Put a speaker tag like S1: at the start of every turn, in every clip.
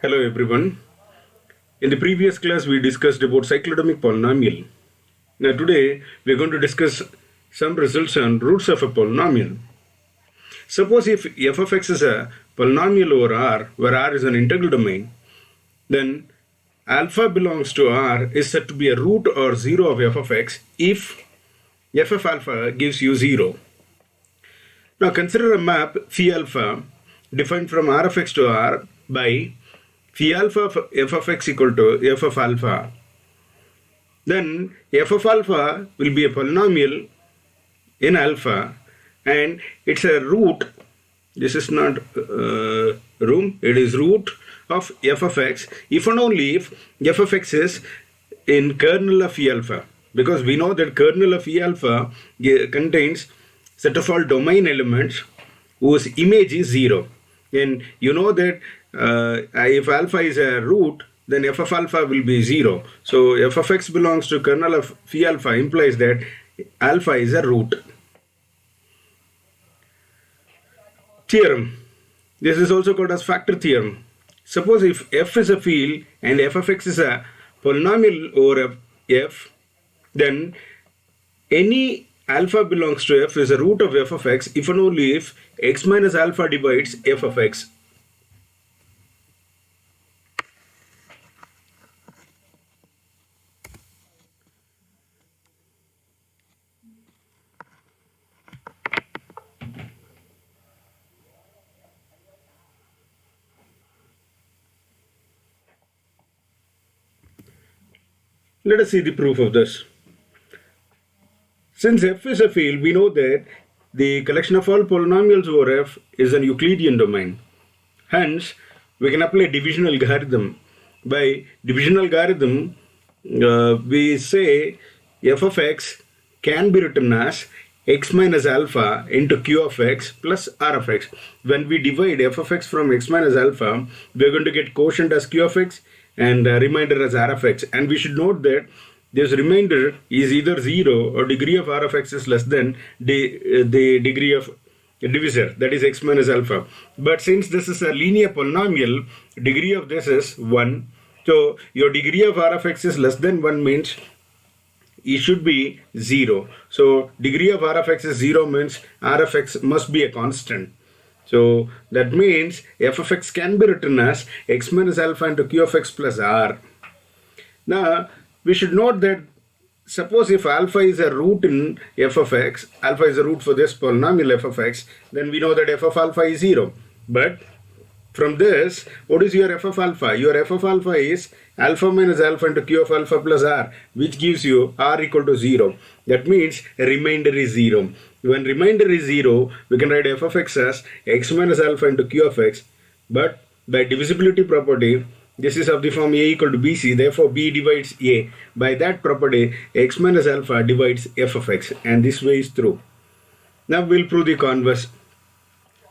S1: Hello everyone. In the previous class we discussed about cyclotomic polynomial. Now today we are going to discuss some results on roots of a polynomial. Suppose if f of x is a polynomial over R where R is an integral domain, then alpha belongs to R is said to be a root or 0 of f of x if f of alpha gives you 0. Now consider a map phi alpha defined from R of x to R by phi alpha of f of x equal to f of alpha. Then f of alpha will be a polynomial in alpha and it's a root. This is not room, it is root of f of x if and only if f of x is in kernel of phi alpha, because we know that kernel of phi alpha contains set of all domain elements whose image is 0, and you know that if alpha is a root, then f of alpha will be 0. So f of x belongs to kernel of phi alpha implies that alpha is a root. Theorem. This is also called as factor theorem. Suppose if f is a field and f of x is a polynomial over f, then any alpha belongs to f is a root of f of x if and only if x minus alpha divides f of x. Let us see the proof of this. Since f is a field, we know that the collection of all polynomials over f is an Euclidean domain. Hence, we can apply division algorithm. By division algorithm, we say f of x can be written as x minus alpha into q of x plus r of x. When we divide f of x from x minus alpha, we are going to get quotient as q of x and remainder as r of x. And we should note that this remainder is either 0 or degree of r of x is less than the degree of divisor, that is x minus alpha. But since this is a linear polynomial, degree of this is 1. So your degree of r of x is less than 1 means it should be 0. So degree of r of x is 0 means r of x must be a constant. So that means f of x can be written as x minus alpha into q of x plus r. Now we should note that suppose if alpha is a root in f of x, alpha is a root for this polynomial f of x, then we know that f of alpha is 0. But from this, what is your f of alpha? Your f of alpha is alpha minus alpha into q of alpha plus r, which gives you r equal to 0. That means remainder is 0. When remainder is 0, we can write f of x as x minus alpha into q of x. But by divisibility property, this is of the form a equal to bc, therefore b divides a. By that property, x minus alpha divides f of x, and this way is true. Now we'll prove the converse.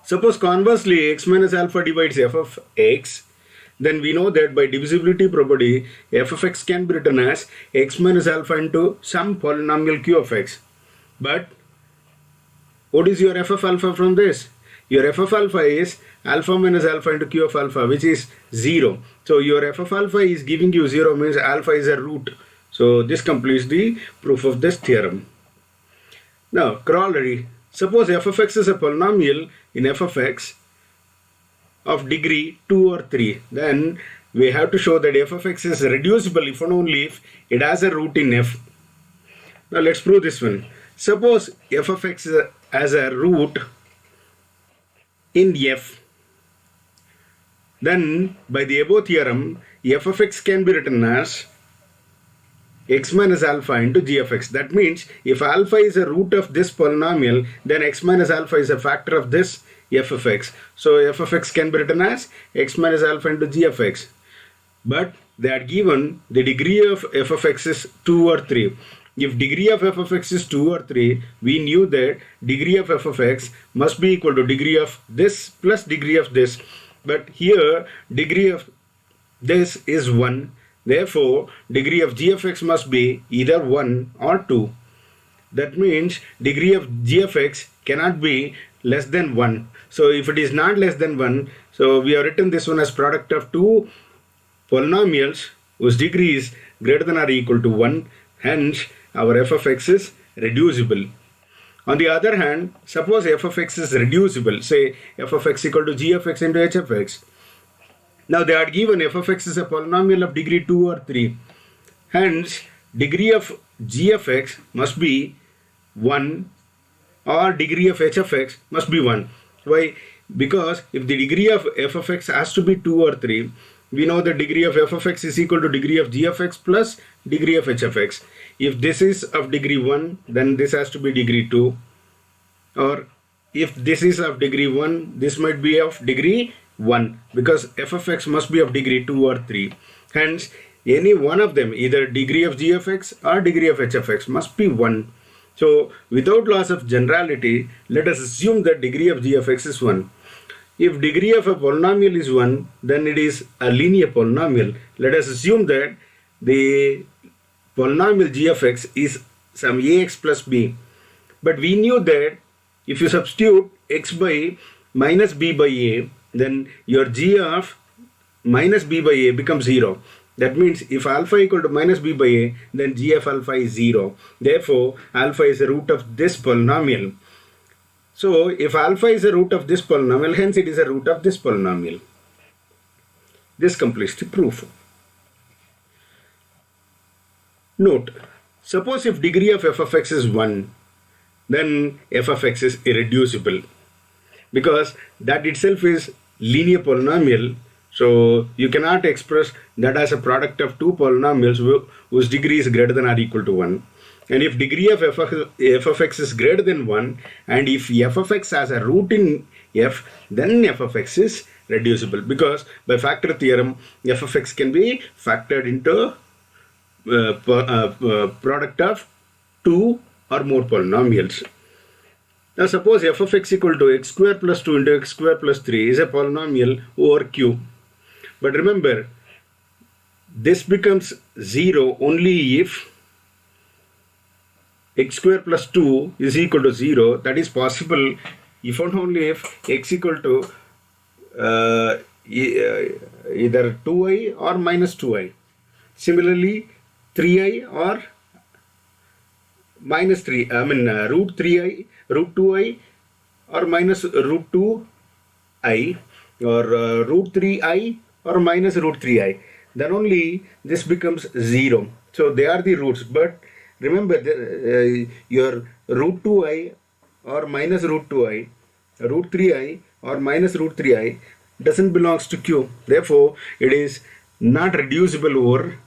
S1: Suppose conversely x minus alpha divides f of x, then we know that by divisibility property, f of x can be written as x minus alpha into some polynomial q of x. But what is your f of alpha from this? Your f of alpha is alpha minus alpha into q of alpha, which is 0. So your f of alpha is giving you 0 means alpha is a root. So this completes the proof of this theorem. Now corollary. Suppose f of x is a polynomial in f of x of degree 2 or 3. Then we have to show that f of x is reducible if and only if it has a root in f. Now let's prove this one. Suppose f of x has a root in f. Then by the above theorem, f of x can be written as x minus alpha into g of x. That means if alpha is a root of this polynomial, then x minus alpha is a factor of this f of x. So f of x can be written as x minus alpha into g of x. But they are given the degree of f of x is 2 or 3. If degree of f of x is 2 or 3, we knew that degree of f of x must be equal to degree of this plus degree of this. But here degree of this is 1. Therefore, degree of g of x must be either 1 or 2. That means degree of g of x cannot be less than 1. So if it is not less than 1, So we have written this one as product of two polynomials whose degree is greater than or equal to 1. Hence, our f of x is reducible. On the other hand, suppose f of x is reducible, say f of x equal to g of x into h of x. Now they are given f of x is a polynomial of degree 2 or 3. Hence, degree of g of x must be 1 or degree of h of x must be 1. Why? Because if the degree of f of x has to be 2 or 3, we know the degree of f of x is equal to degree of g of x plus degree of h of x. If this is of degree 1, then this has to be degree 2. Or if this is of degree 1, this might be of degree 1, because f of x must be of degree 2 or 3. Hence, any one of them, either degree of g of x or degree of h of x, must be 1. So, without loss of generality, let us assume that degree of g of x is 1. If degree of a polynomial is 1, then it is a linear polynomial. Let us assume that the polynomial g of x is some ax plus b. But we knew that if you substitute x by minus b by a, then your g of minus b by a becomes 0. That means if alpha equal to minus b by a, then g of alpha is 0. Therefore, alpha is a root of this polynomial. So, if alpha is a root of this polynomial, hence it is a root of this polynomial. This completes the proof. Note, suppose if degree of f of x is 1, then f of x is irreducible, because that itself is linear polynomial. So you cannot express that as a product of two polynomials whose degree is greater than or equal to 1. And if degree of f of x is greater than 1, and if f of x has a root in f, then f of x is reducible, because by factor theorem, f of x can be factored into product of two or more polynomials. Now suppose f of x equal to x square plus 2 into x square plus 3 is a polynomial over q. But remember, this becomes 0 only if x square plus 2 is equal to 0. That is possible if and only if x equal to either 2i or minus 2i. Similarly, 3i or minus 3, root 3i, root 2i or minus root 2i, or root 3i or minus root 3i. Then only this becomes 0. So they are the roots. But remember, your root 2i or minus root 2i, root 3i or minus root 3i doesn't belongs to q. Therefore, it is not reducible over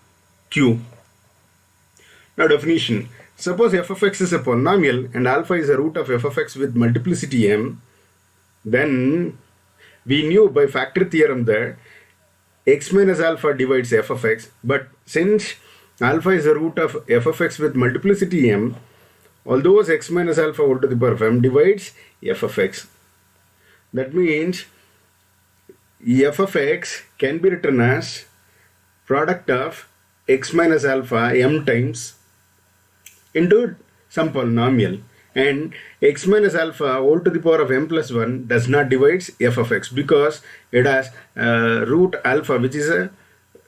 S1: q. Now definition. Suppose f of x is a polynomial and alpha is a root of f of x with multiplicity m, then we knew by factor theorem that x minus alpha divides f of x. But since alpha is a root of f of x with multiplicity m, although x minus alpha whole to the power of m divides f of x. That means f of x can be written as product of x minus alpha m times into some polynomial, and x minus alpha whole to the power of m plus 1 does not divide f of x, because it has root alpha, which is a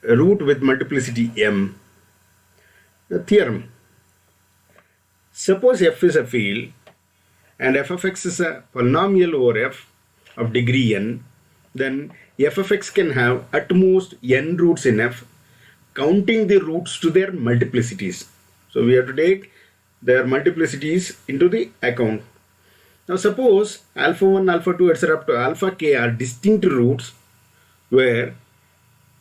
S1: root with multiplicity m. The theorem. Suppose f is a field and f of x is a polynomial over f of degree n, then f of x can have at most n roots in f, counting the roots to their multiplicities. So we have to take their multiplicities into the account. Now suppose alpha 1, alpha 2, etc. up to alpha k are distinct roots, where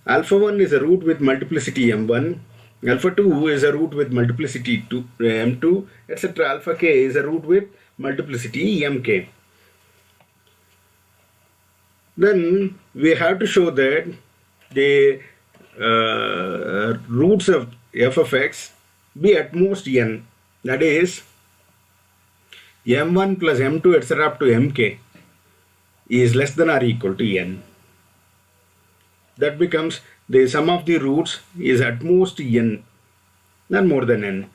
S1: alpha 1 is a root with multiplicity m1, alpha 2 is a root with multiplicity m2, etc. Alpha k is a root with multiplicity mk. Then we have to show that the roots of f of x be at most n. That is, m1 plus m2 etc. up to mk is less than or equal to n. That becomes the sum of the roots is at most n, not more than n.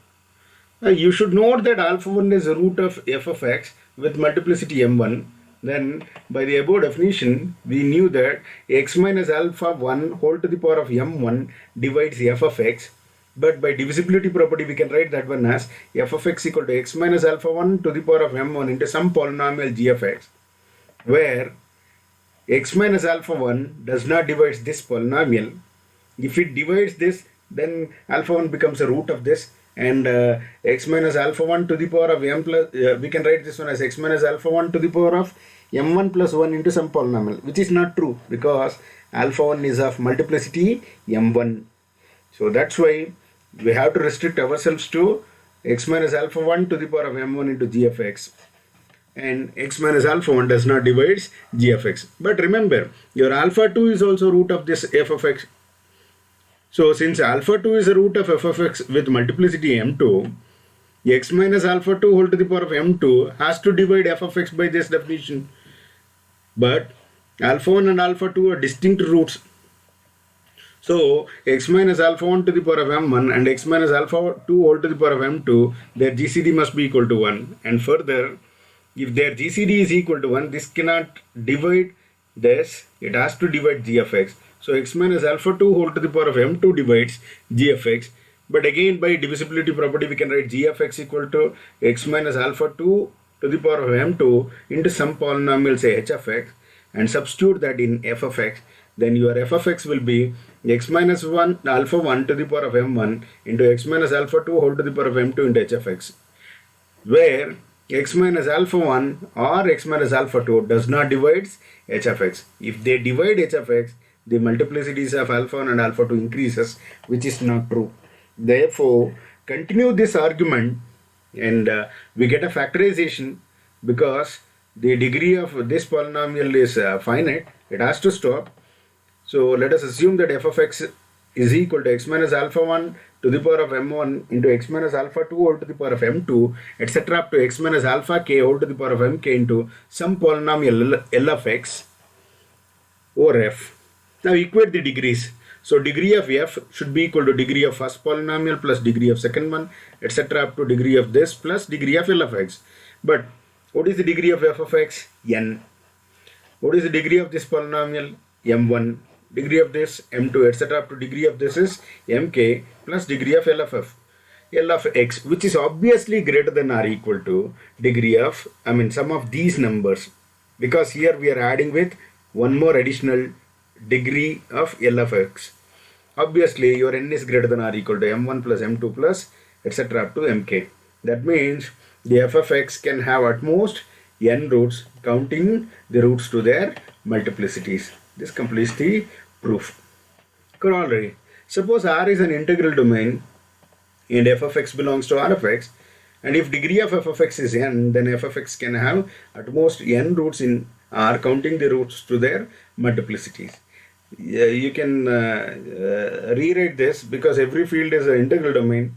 S1: Now you should note that alpha 1 is a root of f of x with multiplicity m1. Then by the above definition, we knew that x minus alpha 1 whole to the power of m1 divides f of x. But by divisibility property, we can write that one as f of x equal to x minus alpha 1 to the power of m1 into some polynomial g of x, where x minus alpha 1 does not divide this polynomial. If it divides this, then alpha 1 becomes a root of this, and x minus alpha 1 to the power of m plus, we can write this one as x minus alpha 1 to the power of m1 plus 1 into some polynomial, which is not true because alpha 1 is of multiplicity m1. So that's why we have to restrict ourselves to x minus alpha 1 to the power of m1 into g of x. And x minus alpha 1 does not divide g of x. But remember, your alpha 2 is also root of this f of x. So since alpha 2 is a root of f of x with multiplicity m2, x minus alpha 2 whole to the power of m2 has to divide f of x by this definition. But alpha 1 and alpha 2 are distinct roots. So x minus alpha 1 to the power of m1 and x minus alpha 2 whole to the power of m2, their GCD must be equal to 1. And further, if their GCD is equal to 1, this cannot divide this, it has to divide g of x. So x minus alpha 2 whole to the power of m2 divides g of x. But again, by divisibility property, we can write g of x equal to x minus alpha 2 to the power of m2 into some polynomial, say h of x, and substitute that in f of x. Then your f of x will be x minus 1 alpha 1 to the power of m1 into x minus alpha 2 whole to the power of m2 into h of x, where x minus alpha 1 or x minus alpha 2 does not divide h of x. If they divide h of x, the multiplicities of alpha 1 and alpha 2 increases, which is not true. Therefore, continue this argument and we get a factorization because the degree of this polynomial is finite. It has to stop. So let us assume that f of x is equal to x minus alpha 1 to the power of m1 into x minus alpha 2 whole to the power of m2, etc. up to x minus alpha k whole to the power of mk into some polynomial L of x over f. Now equate the degrees. So degree of f should be equal to degree of first polynomial plus degree of second one, etc. up to degree of this plus degree of L of x. But what is the degree of f of x? N. What is the degree of this polynomial? M1. Degree of this m2, etc. up to degree of this is mk plus degree of L of f. L of x, which is obviously greater than or equal to degree of, sum of these numbers, because here we are adding with one more additional degree of L of x. Obviously your n is greater than or equal to m1 plus m2 plus etc. up to mk. That means the f of x can have at most n roots, counting the roots to their multiplicities. This completes the proof. Corollary. Suppose R is an integral domain and f of x belongs to R of x, and if degree of f of x is n, then f of x can have at most n roots in R, counting the roots to their multiplicities. You can rewrite this because every field is an integral domain.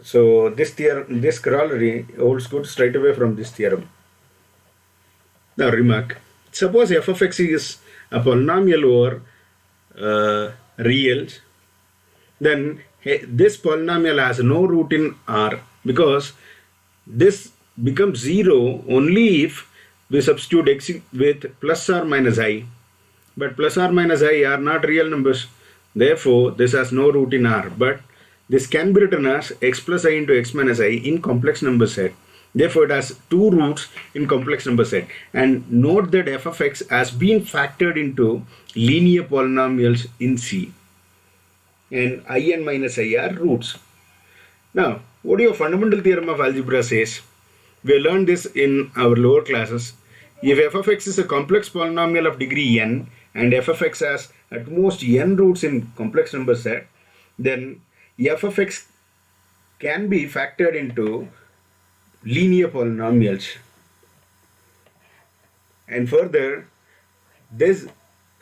S1: So this theorem, this corollary holds good straight away from this theorem. Now remark. Suppose f of x is a polynomial over reals, then this polynomial has no root in R, because this becomes 0 only if we substitute x with plus or minus I. But plus or minus I are not real numbers. Therefore, this has no root in R. But this can be written as x plus I into x minus I in complex number set. Therefore, it has two roots in complex number set. And note that f of x has been factored into linear polynomials in C. And I and minus I are roots. Now, what your fundamental theorem of algebra says? We learned this in our lower classes. If f of x is a complex polynomial of degree n and f of x has at most n roots in complex number set, then f of x can be factored into linear polynomials. And further, these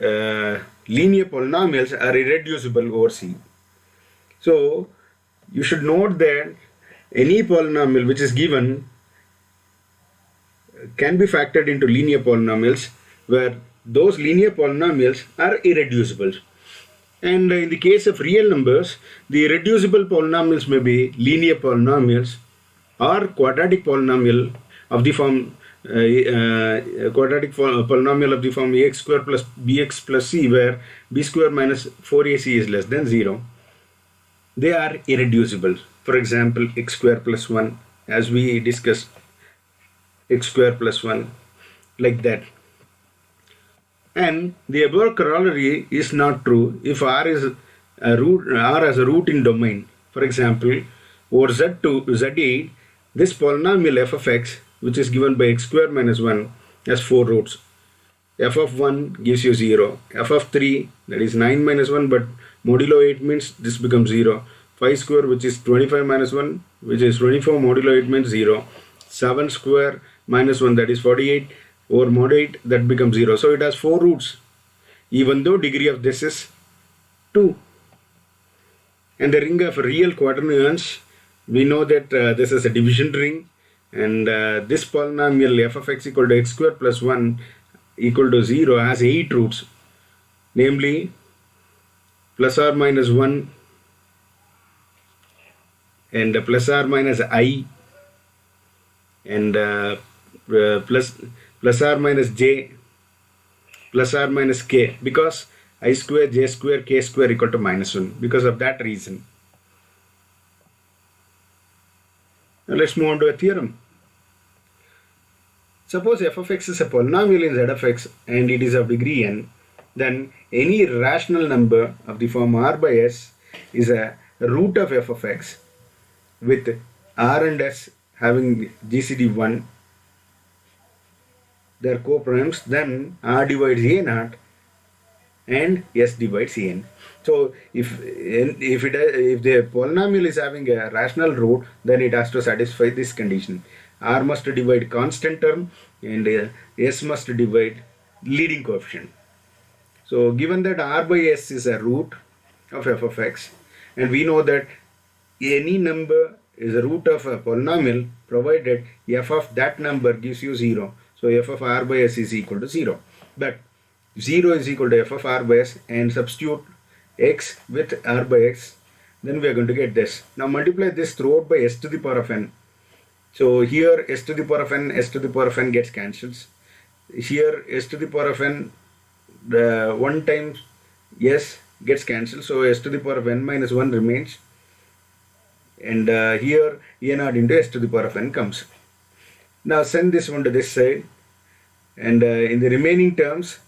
S1: linear polynomials are irreducible over C. So you should note that any polynomial which is given can be factored into linear polynomials, where those linear polynomials are irreducible. And in the case of real numbers, the irreducible polynomials may be linear polynomials or quadratic polynomial of the form quadratic polynomial of the form ax square plus bx plus c, where b square minus 4ac is less than 0, they are irreducible. For example, x square plus 1, as we discussed, x square plus 1, like that. And the above corollary is not true if R is a root, R as a root in domain. For example, over Z2, Z8, this polynomial f of x, which is given by x square minus 1, has 4 roots. F of 1 gives you 0. F of 3, that is 9 minus 1, but modulo 8 means this becomes 0. 5 square, which is 25 minus 1, which is 24, modulo 8 means 0. 7 square minus 1, that is 48, over mod 8, that becomes 0. So it has 4 roots, even though degree of this is 2. And the ring of real quaternions, we know that this is a division ring, and this polynomial f of x equal to x square plus 1 equal to 0 has 8 roots, namely plus or minus 1 and plus or minus I and plus or minus j plus or minus k, because I square, j square, k square equal to minus 1, because of that reason. Now let's move on to a theorem. Suppose f of x is a polynomial in z of x and it is of degree n, then any rational number of the form r by s is a root of f of x with r and s having GCD 1, their co-primes, then r divides a naught and s divides n. So if the polynomial is having a rational root, then it has to satisfy this condition. R must divide constant term and s must divide leading coefficient. So given that r by s is a root of f of x, and we know that any number is a root of a polynomial provided f of that number gives you 0. So f of r by s is equal to 0. But 0 is equal to f of r by s, and substitute x with r by x, then we are going to get this. Now multiply this throughout by s to the power of n. So here s to the power of n, s to the power of n gets cancels. Here s to the power of n, the 1 times s gets cancelled, so s to the power of n minus 1 remains, and here a naught into s to the power of n comes. Now send this one to this side, and in the remaining terms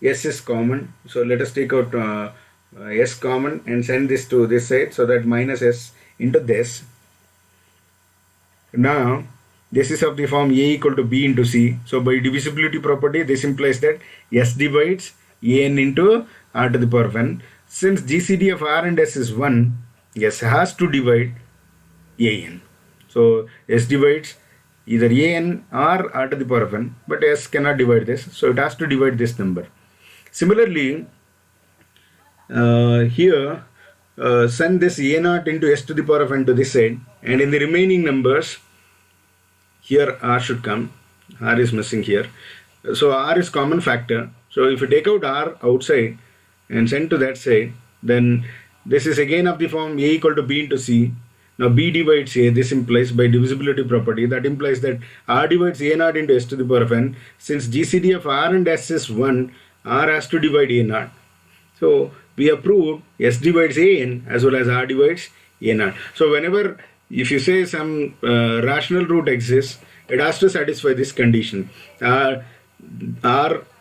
S1: s is common, so let us take out s common and send this to this side, so that minus s into this. Now this is of the form a equal to b into c, so by divisibility property this implies that s divides an into r to the power of n. Since GCD of r and s is 1, s has to divide an. So s divides either an or r to the power of n, but s cannot divide this, so it has to divide this number. Similarly, here send this a naught into s to the power of n to this side, and in the remaining numbers here r should come. R is missing here, so r is common factor. So if you take out r outside and send to that side, then this is again of the form a equal to b into c. Now b divides a, this implies by divisibility property, that implies that r divides a naught into s to the power of n. Since GCD of r and s is 1, r has to divide a naught. So we have proved s divides an as well as r divides a naught. So whenever, if you say some rational root exists, it has to satisfy this condition. R,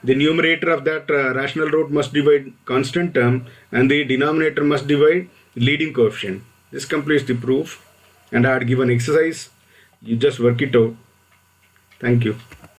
S1: the numerator of that rational root must divide constant term, and the denominator must divide leading coefficient. This completes the proof, and I had given exercise. You just work it out. Thank you.